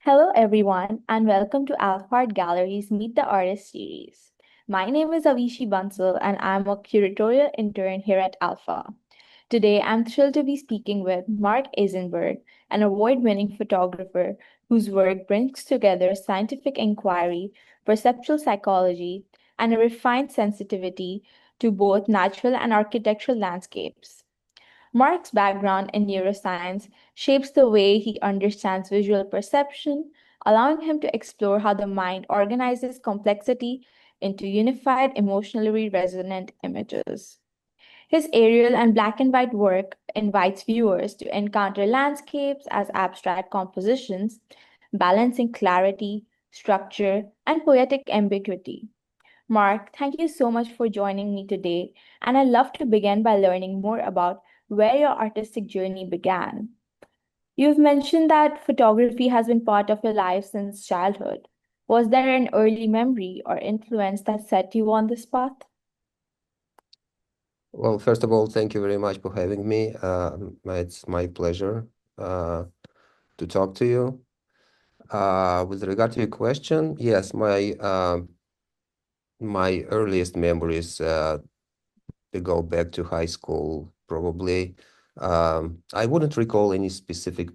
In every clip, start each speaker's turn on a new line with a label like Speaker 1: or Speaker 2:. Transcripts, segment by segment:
Speaker 1: Hello, everyone, and welcome to Alfa Art Gallery's Meet the Artist series. My name is Avishi Bansal, and I'm a curatorial intern here at Alpha. Today, I'm thrilled to be speaking with Mark Aizenberg, an award winning photographer whose work brings together scientific inquiry, perceptual psychology, and a refined sensitivity to both natural and architectural landscapes. Mark's background in neuroscience shapes the way he understands visual perception, allowing him to explore how the mind organizes complexity into unified, emotionally resonant images. His aerial and black and white work invites viewers to encounter landscapes as abstract compositions, balancing clarity, structure, and poetic ambiguity. Mark, thank you so much for joining me today, and I'd love to begin by learning more about where your artistic journey began. You've mentioned that photography has been part of your life since childhood. Was there an early memory or influence that set you on this path?
Speaker 2: Well, first of all, thank you very much for having me. It's my pleasure to talk to you. With regard to your question, yes, my earliest memories they go back to high school, probably. I wouldn't recall any specific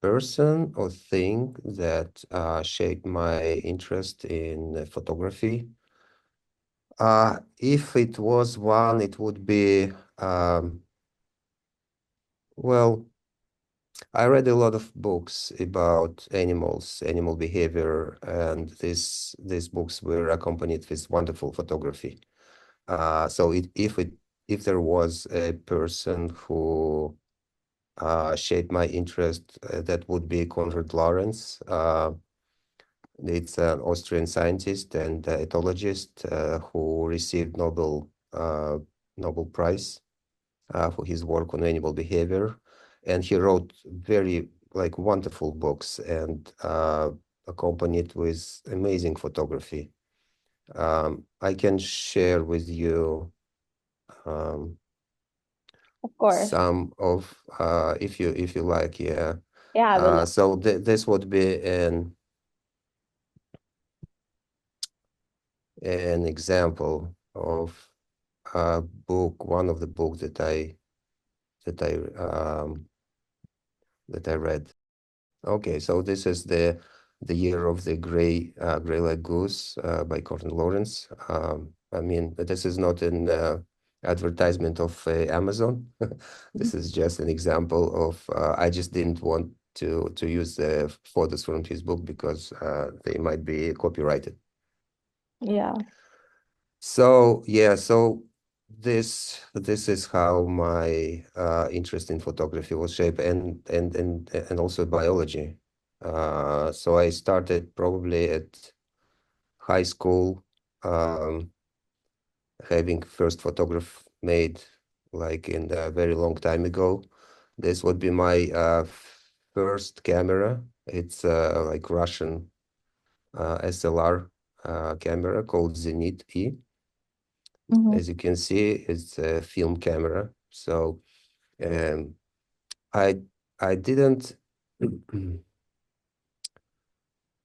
Speaker 2: person or thing that shaped my interest in photography. If it was one, it would be well. I read a lot of books about animals, animal behavior, and these books were accompanied with wonderful photography. If there was a person who shaped my interest, that would be Konrad Lorenz. It's an Austrian scientist and ethologist who received Nobel Prize for his work on animal behavior, and he wrote very wonderful books and accompanied with amazing photography. I can share with you um,
Speaker 1: Of course.
Speaker 2: some of if you like, yeah.
Speaker 1: Yeah, I will.
Speaker 2: So this would be an example of a book, one of the books that I um, that I read. Okay, so this is the Year of the Gray-Leg Goose by Corton Lawrence. I mean, this is not an advertisement of Amazon. This is just an example of. I just didn't want to use the photos from his book because they might be copyrighted.
Speaker 1: Yeah,
Speaker 2: So yeah, so this is how my interest in photography was shaped, and also biology. So I started probably at high school, um, having first photograph made like in a very long time ago. This would be my first camera. It's like Russian SLR camera called Zenit E.
Speaker 1: hmm,
Speaker 2: As you can see, it's a film camera. So um, I I didn't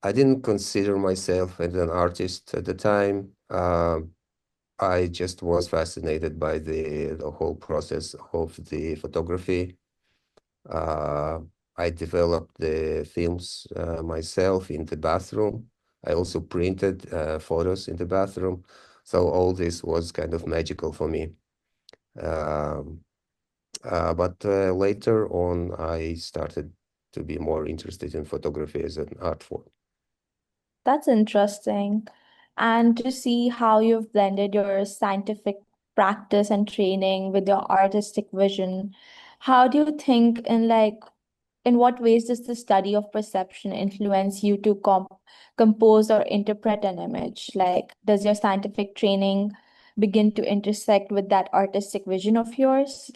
Speaker 2: I didn't consider myself as an artist at the time. I just was fascinated by the whole process of the photography. Uh, I developed the films myself in the bathroom. I also printed photos in the bathroom. So all this was kind of magical for me. Um, but later on, I started to be more interested in photography as an art form.
Speaker 1: that's interesting. And to see how you've blended your scientific practice and training with your artistic vision, how do you think in what ways does the study of perception influence you to compose or interpret an image? Like, does your scientific training begin to intersect with that artistic vision of yours?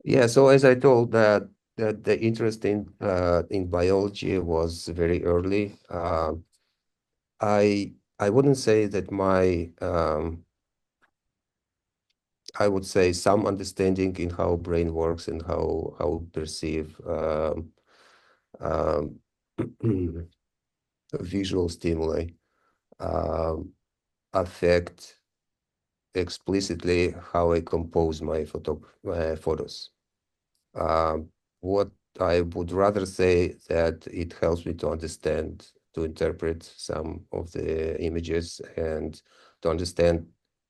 Speaker 2: Yeah, so as I told that the interest in biology was very early. I wouldn't say that I would say some understanding in how brain works and how perceive. visual stimuli um, affect explicitly how I compose my photos. What I would rather say that it helps me to understand, to interpret some of the images and to understand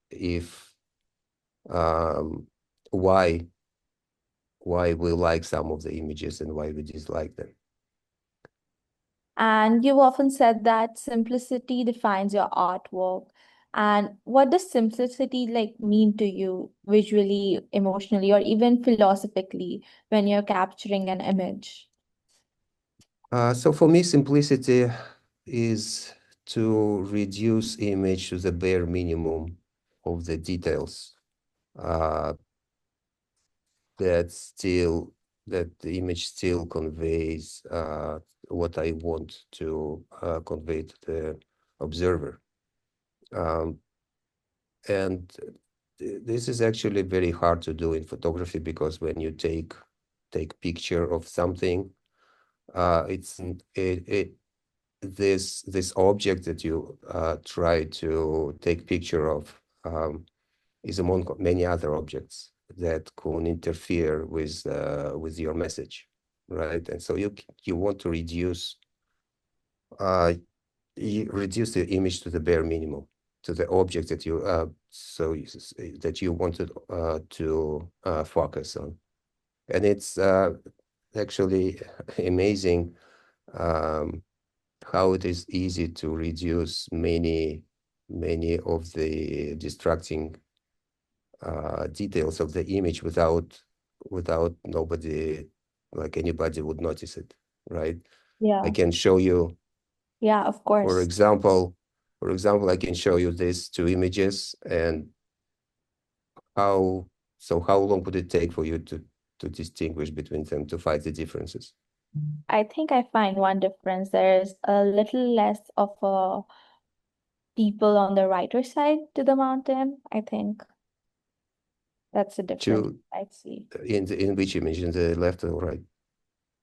Speaker 2: if um, why why we like some of the images and why we dislike them.
Speaker 1: And you've often said that simplicity defines your artwork. And what does simplicity like mean to you visually, emotionally, or even philosophically when you're capturing an image?
Speaker 2: So for me, simplicity is to reduce image to the bare minimum of the details uh, that still that the image still conveys what I want to convey to the observer. Um, and this is actually very hard to do in photography because when you take picture of something, it's it this object that you try to take picture of is among many other objects that can interfere with your message, right? And so you want to uh, reduce the image to the bare minimum, to the object that that you wanted to focus on. And it's actually amazing um, how it is easy to reduce many of the distracting details of the image without nobody, like anybody would notice it, right? I
Speaker 1: Yeah.
Speaker 2: can show you,
Speaker 1: Yeah, of
Speaker 2: for
Speaker 1: course.
Speaker 2: example, I can show you these two images and how, so how long would it take for you to distinguish between them, to find the differences?
Speaker 1: I think I find one difference. There's a little less of a people on the writer side to the mountain. I think that's the difference
Speaker 2: To
Speaker 1: I see.
Speaker 2: in which image, in the left or right?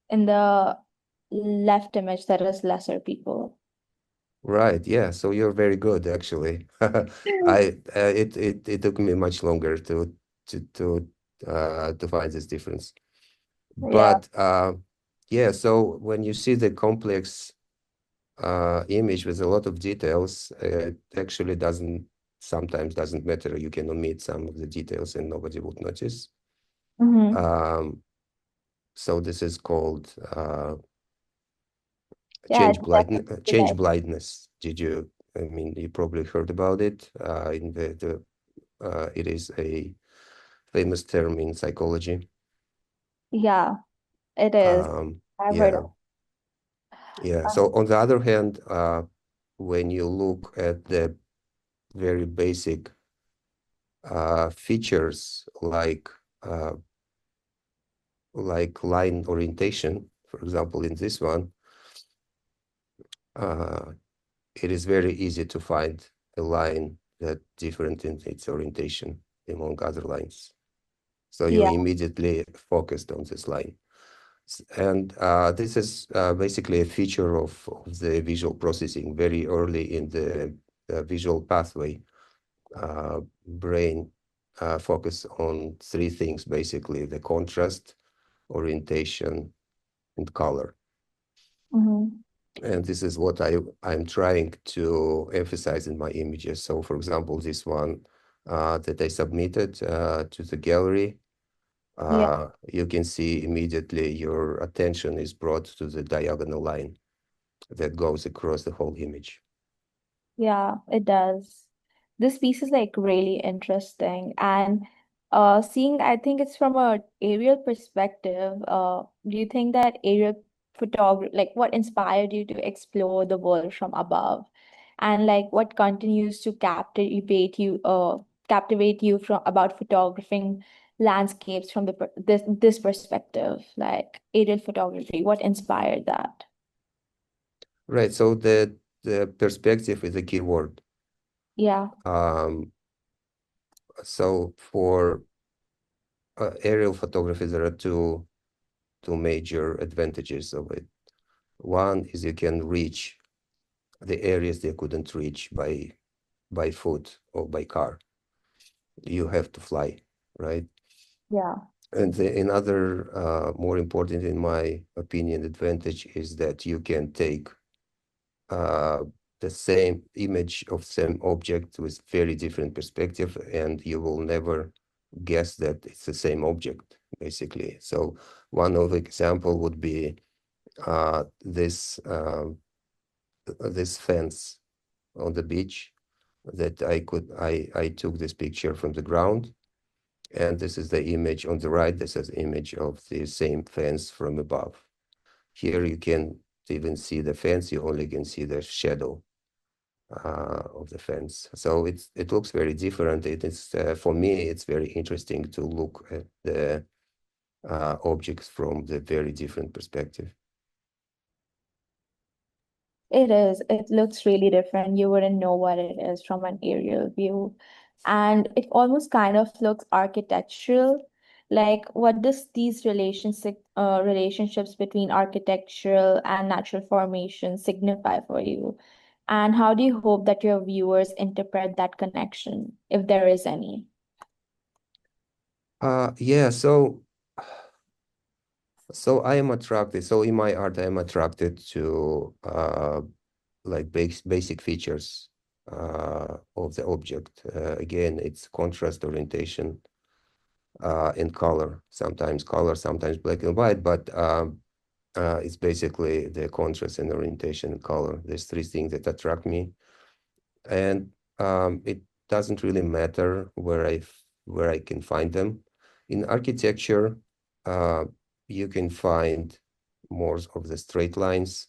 Speaker 1: In the left image, there is lesser people.
Speaker 2: Right, yeah. So you're very good, actually. It took me much longer to find this difference.
Speaker 1: Yeah.
Speaker 2: But yeah, so when you see the complex image with a lot of details, it actually doesn't sometimes doesn't matter. You can omit some of the details and nobody would notice.
Speaker 1: Mm-hmm.
Speaker 2: Um, so this is called
Speaker 1: Yeah, it's definitely
Speaker 2: change
Speaker 1: like,
Speaker 2: blindness. I mean, you probably heard about it. It is a famous term in psychology.
Speaker 1: yeah, it is. I've heard
Speaker 2: Yeah,
Speaker 1: of.
Speaker 2: yeah.
Speaker 1: Uh,
Speaker 2: So on the other hand, when you look at the very basic features uh, like line orientation, for example, in this one, uh, it is very easy to find a line that different in its orientation among other lines. So you
Speaker 1: yeah.
Speaker 2: immediately focused on this line. And this is basically a feature of the visual processing very early in the visual pathway. Brain focus on three things, basically: the contrast, orientation, and color.
Speaker 1: Mm-hmm.
Speaker 2: And this is what I'm trying to emphasize in my images. So, for example, this one that I submitted to the gallery,
Speaker 1: Yeah.
Speaker 2: you can see immediately your attention is brought to the diagonal line that goes across the whole image.
Speaker 1: Yeah, it does. This piece is like really interesting. And seeing, I think it's from a aerial perspective. Do you think that aerial photography, like what inspired you to explore the world from above? And like what continues to captivate you from about photographing landscapes from this perspective, like aerial photography, what inspired that?
Speaker 2: Right. So the perspective is a key word.
Speaker 1: Yeah.
Speaker 2: Um, so for aerial photography, there are two major advantages of it. One is you can reach the areas they couldn't reach by foot or by car. You have to fly, right?
Speaker 1: Yeah.
Speaker 2: And another more important, in my opinion, advantage is that you can take uh, the same image of same object with very different perspective, and you will never guess that it's the same object, basically. So one of the example would be this fence on the beach that I took this picture from the ground, and this is the image on the right. This is image of the same fence from above. Here you can even see the fence. You only can see the shadow of the fence. So it looks very different. It is for me, it's very interesting to look at the objects from the very different perspective.
Speaker 1: It is. It looks really different. You wouldn't know what it is from an aerial view. And it almost kind of looks architectural. Like, what does these relationships between architectural and natural formation signify for you? And how do you hope that your viewers interpret that connection, if there is any?
Speaker 2: Yeah, so I am attracted. So in my art, I am attracted to like basic features of the object. Again, it's contrast, orientation, and color, sometimes black and white, but it's basically the contrast and orientation and color. There's three things that attract me, and it doesn't really matter where I can find them. In architecture, uh, you can find more of the straight lines,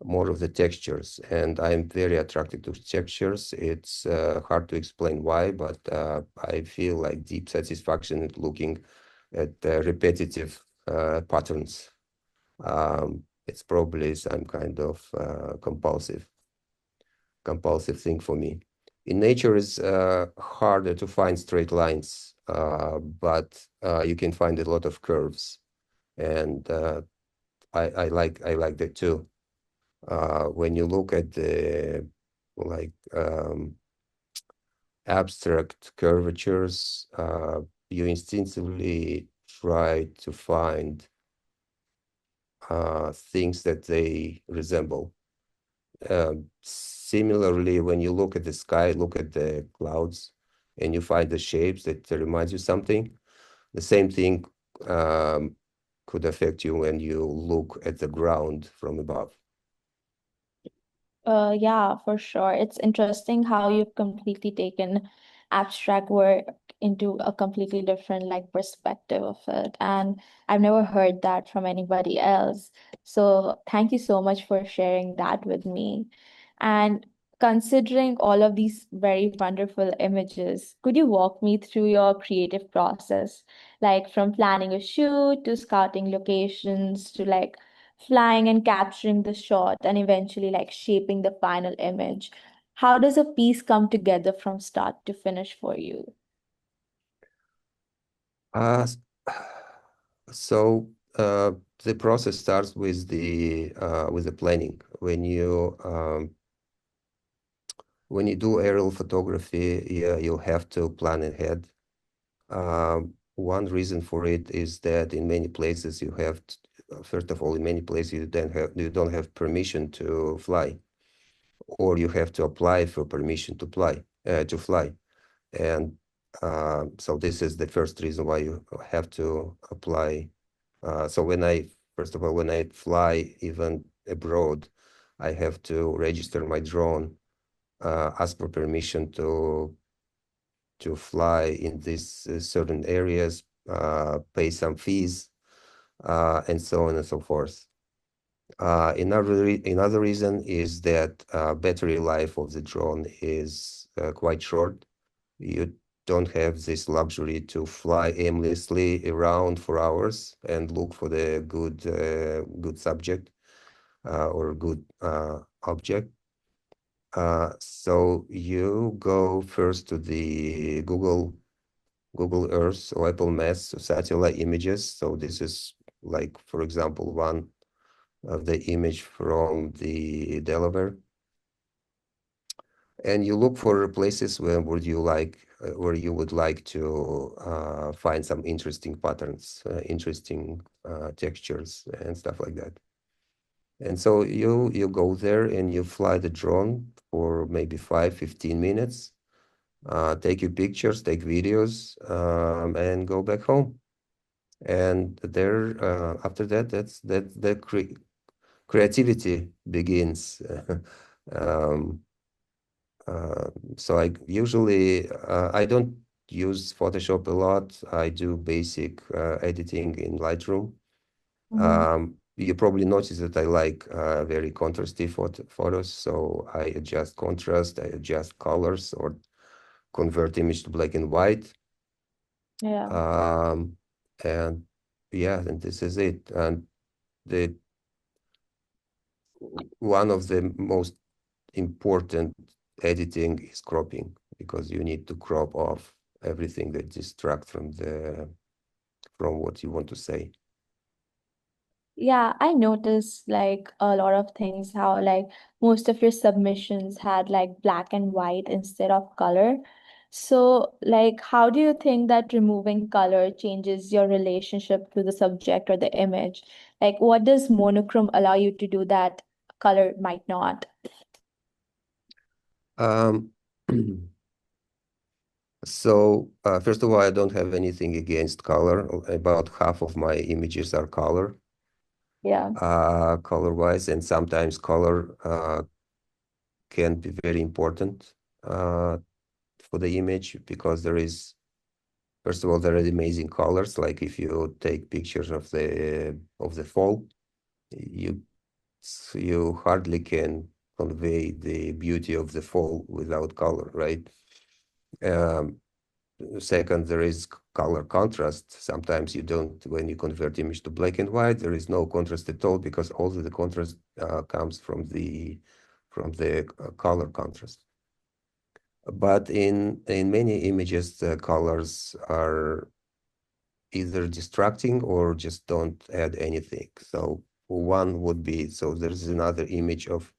Speaker 2: more of the textures, and I'm very attracted to textures. It's hard to explain why, but I feel like deep satisfaction at looking at repetitive patterns. It's probably some kind of compulsive thing for me. In nature, is harder to find straight lines, but you can find a lot of curves, and I like that too. When you look at the like abstract curvatures, you instinctively try to find things that they resemble. Similarly, when you look at the sky, look at the clouds, and you find the shapes that remind you something, the same thing um, could affect you when you look at the ground from above.
Speaker 1: Yeah, for sure. It's interesting how you've completely taken abstract work into a completely different like perspective of it. And I've never heard that from anybody else. So thank you so much for sharing that with me. And considering all of these very wonderful images, could you walk me through your creative process? Like from planning a shoot to scouting locations to like flying and capturing the shot and eventually like shaping the final image. How does a piece come together from start to finish for you?
Speaker 2: Uh, s- so the process starts with the planning. When you do aerial photography, yeah, you have to plan ahead. One reason for it is that in many places first of all, in many places you don't have permission to fly, or you have to apply for permission to fly. And so this is the first reason why you have to apply. So first of all, when I fly even abroad, I have to register my drone, ask for permission to fly in these certain areas, pay some fees, and so on and so forth. Another reason is that battery life of the drone is quite short. You don't have this luxury to fly aimlessly around for hours and look for the good subject or good object. So you go first to the Google Earth or Apple Maps, so satellite images. So this is like, for example, of the image from the Delaware, and you look for places where you would like to find some interesting patterns, interesting textures and stuff like that. And so you go there and you fly the drone for maybe 5, 15 minutes, take your pictures, take videos, and go back home. And there, after that, the creativity begins. Um, so I don't use Photoshop a lot. I do basic editing in Lightroom.
Speaker 1: Mhm.
Speaker 2: You probably notice that I like very contrasty photos, so I adjust contrast, I adjust colors, or convert image to black and white.
Speaker 1: Yeah.
Speaker 2: Um, and yeah, and this is it. And the one of the most important editing is cropping, because you need to crop off everything that distracts from what you want to say.
Speaker 1: Yeah, I noticed like a lot of things, how like most of your submissions had like black and white instead of color. So, like, how do you think that removing color changes your relationship to the subject or the image? Like, what does monochrome allow you to do that color might not?
Speaker 2: Um, so first of all, I don't have anything against color. About half of my images are
Speaker 1: Yeah.
Speaker 2: color-wise, and sometimes color can be very important uh, for the image, because first of all, there are amazing colors. Like if you take pictures of the fall, you you hardly can convey the beauty of the fall without color, right? Um, Second, there is color contrast. Sometimes you don't, when you convert image to black and white, there is no contrast at all, because all of the contrast comes from the color contrast. But in many images, the colors are either distracting or just don't add anything. So one would be, so there's another image of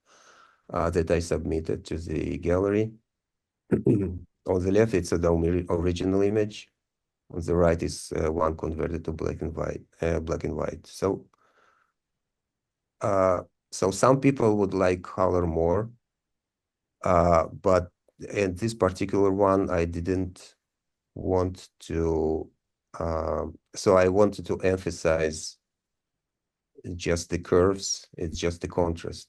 Speaker 2: that I submitted to the gallery. On the left, it's the original image. On the right is one converted to black and white. Black and white. Uh, so some people would like color more, but in this particular one, I didn't want to. So I wanted to emphasize just the curves. It's just the contrast.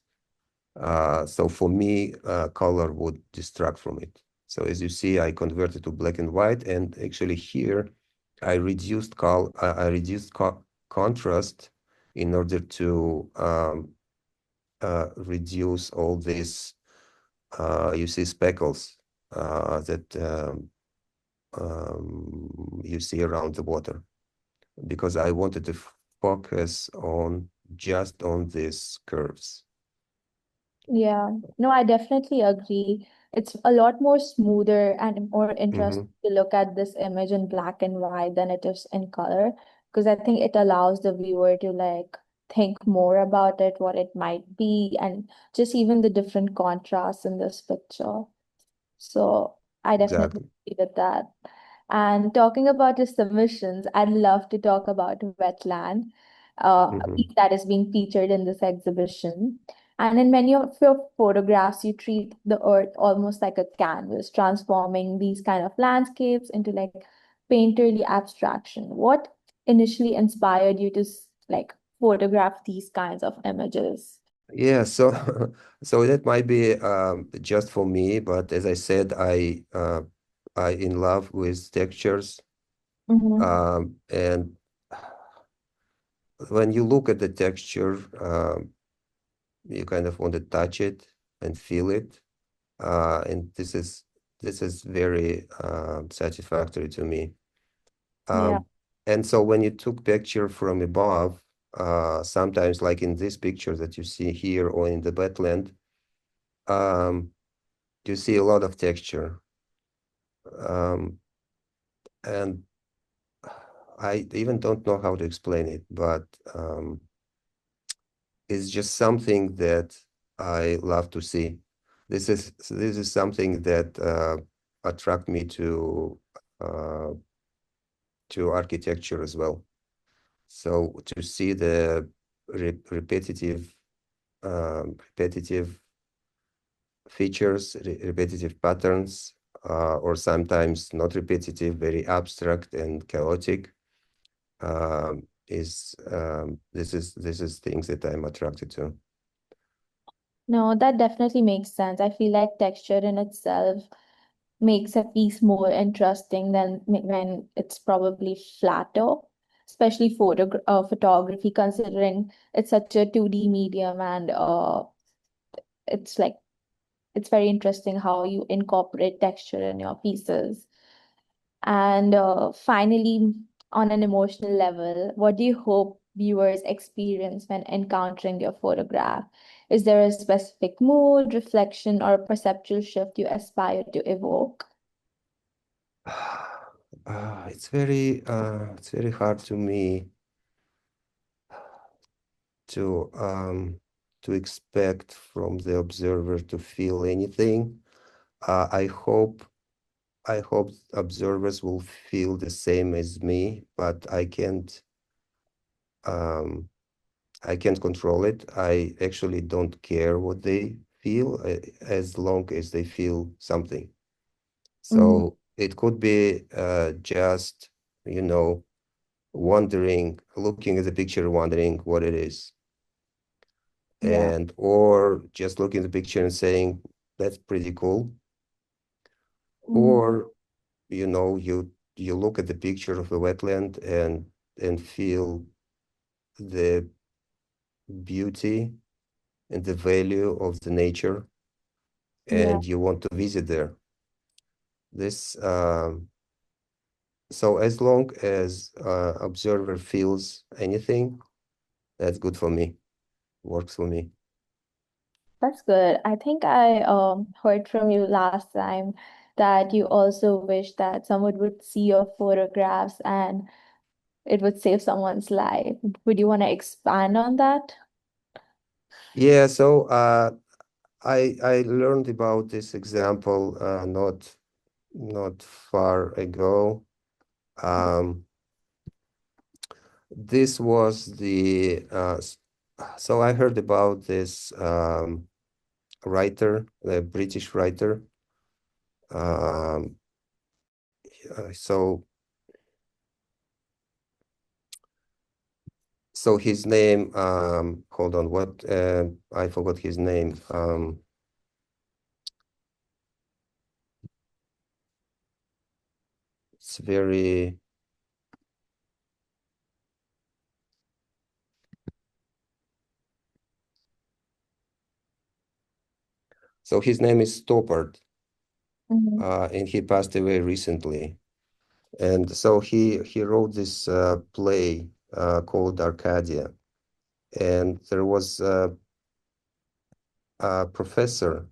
Speaker 2: So for me, color would distract from it. So as you see, I converted to black and white, and actually here, I reduced contrast in order to reduce all these, you see, speckles that you see around the water, because I wanted to focus on just on these curves.
Speaker 1: Yeah, no, I definitely agree. It's a lot more smoother and more interesting
Speaker 2: Hmm.
Speaker 1: to look at this image in black and white than it is in color, because I think it allows the viewer to like think more about it, what it might be, and just even the different contrasts in this picture. So I definitely
Speaker 2: Exactly.
Speaker 1: agree with that. And talking about the submissions, I'd love to talk about wetland, a
Speaker 2: Hmm.
Speaker 1: piece that is being featured in this exhibition. And in many of your photographs, you treat the earth almost like a canvas, transforming these kind of landscapes into like painterly abstraction. What initially inspired you to like photograph these kinds of images?
Speaker 2: Yeah, so so that might be just for me, but as I said, I in love with textures,
Speaker 1: Mm-hmm.
Speaker 2: and when you look at the texture, you kind of want to touch it and feel it, and this is very satisfactory to me.
Speaker 1: Yeah.
Speaker 2: Um, and so when you took picture from above, sometimes like in this picture that you see here or in the wetland, um, you see a lot of texture. Um, and I even don't know how to explain it, but is just something that I love to see. This is something that attract me uh, to architecture as well. So to see the repetitive features, repetitive patterns, or sometimes not repetitive, very abstract and chaotic, is this is things that I'm attracted to.
Speaker 1: No, that definitely makes sense. I feel like texture in itself makes a piece more interesting than when it's probably flatter, especially photography, considering it's such a 2D medium and it's like it's very interesting how you incorporate texture in your pieces. And finally, on an emotional level, what do you hope viewers experience when encountering your photograph? Is there a specific mood, reflection, or perceptual shift you aspire to evoke?
Speaker 2: It's very hard to me to expect from the observer to feel anything. I hope observers will feel the same as me, but um, I can't control it. I actually don't care what they feel, as long as they feel something.
Speaker 1: Mm,
Speaker 2: So it could be just, you know, wondering, looking at the picture, wondering what it is,
Speaker 1: yeah.
Speaker 2: and or just looking at the picture and saying, that's pretty cool.
Speaker 1: Mm,
Speaker 2: Or, you look at the picture of a wetland and feel the beauty and the value of the nature,
Speaker 1: yeah,
Speaker 2: and you want to visit there. This so as long as observer feels anything, that's good for me, works for me.
Speaker 1: that's good. I think I heard from you last time that you also wish that someone would see your photographs and it would save someone's life. Would you want to expand on that?
Speaker 2: Yeah, so I learned about this example not far ago. Um, this was so I heard about this writer, a British writer. Um, so his name, hold on, what I forgot his name. It's very so his name is Stoppard,
Speaker 1: Mhm.
Speaker 2: and he passed away recently. And so he wrote this play called Arcadia, and there was a professor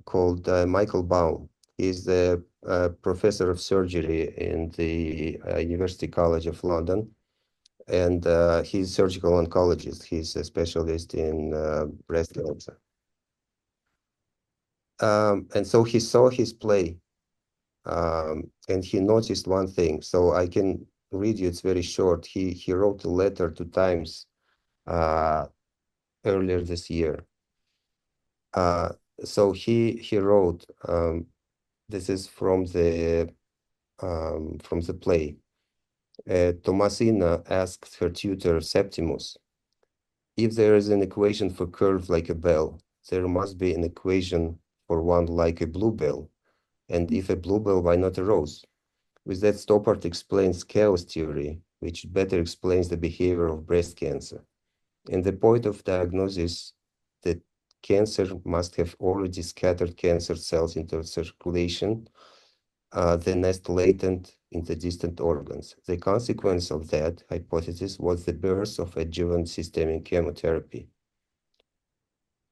Speaker 2: called Michael Baum. He's the professor of surgery in the University College of London, and he's surgical oncologist. He's a specialist in breast cancer. And so he saw his play, and he noticed one thing. So I can read you. It's very short. He wrote a letter to Times uh, earlier this year. Uh, so he wrote. This is from the play. Thomasina asked her tutor Septimus, if there is an equation for curve like a bell, there must be an equation for one like a bluebell. And if a bluebell, why not a rose? With that, Stoppard explains chaos theory, which better explains the behavior of breast cancer. In the point of diagnosis, the cancer must have already scattered cancer cells into circulation, the nest latent in the distant organs. The consequence of that hypothesis was the birth of adjuvant systemic chemotherapy.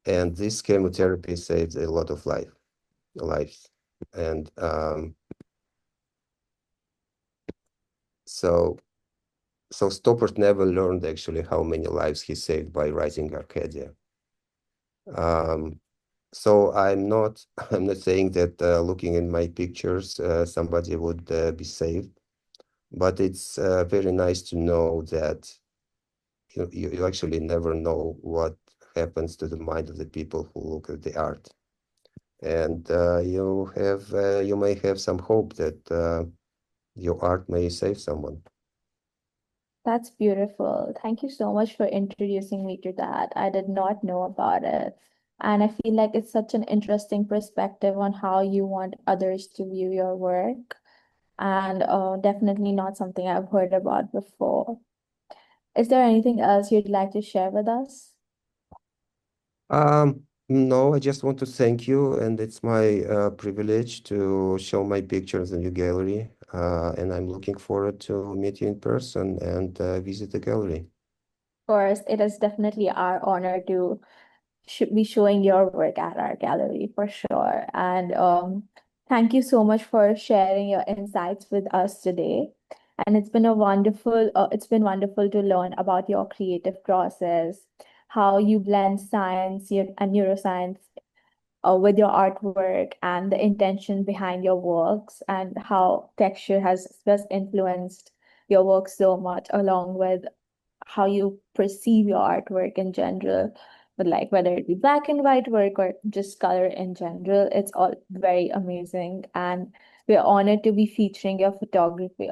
Speaker 2: And this chemotherapy saved a lot of lives. And so So Stoppard never learned actually how many lives he saved by writing Arcadia. Um, so I'm not saying that looking in my pictures, somebody would be saved, but it's very nice to know that you actually never know what happens to the mind of the people who look at the art. And you may have some hope that your art may save someone.
Speaker 1: That's beautiful. Thank you so much for introducing me to that. I did not know about it. And I feel like it's such an interesting perspective on how you want others to view your work, and definitely not something I've heard about before. Is there anything else you'd like to share with us?
Speaker 2: No, I just want to thank you, and it's my privilege to show my pictures in your gallery. And I'm looking forward to meet you in person and visit the gallery.
Speaker 1: Of course, it is definitely our honor to be showing your work at our gallery for sure. And thank you so much for sharing your insights with us today. And it's been wonderful to learn about your creative process, how you blend science and neuroscience with your artwork, and the intention behind your works, and how texture has influenced your work so much, along with how you perceive your artwork in general, but like whether it be black and white work or just color in general, it's all very amazing. And we're honored to be featuring your photography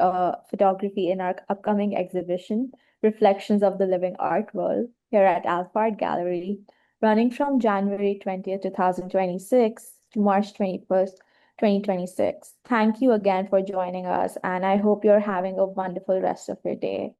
Speaker 1: in our upcoming exhibition, Reflections of the Living Art World, here at Alfa Art Gallery, running from January 20th, 2026 to March 21st, 2026. Thank you again for joining us, and I hope you're having a wonderful rest of your day.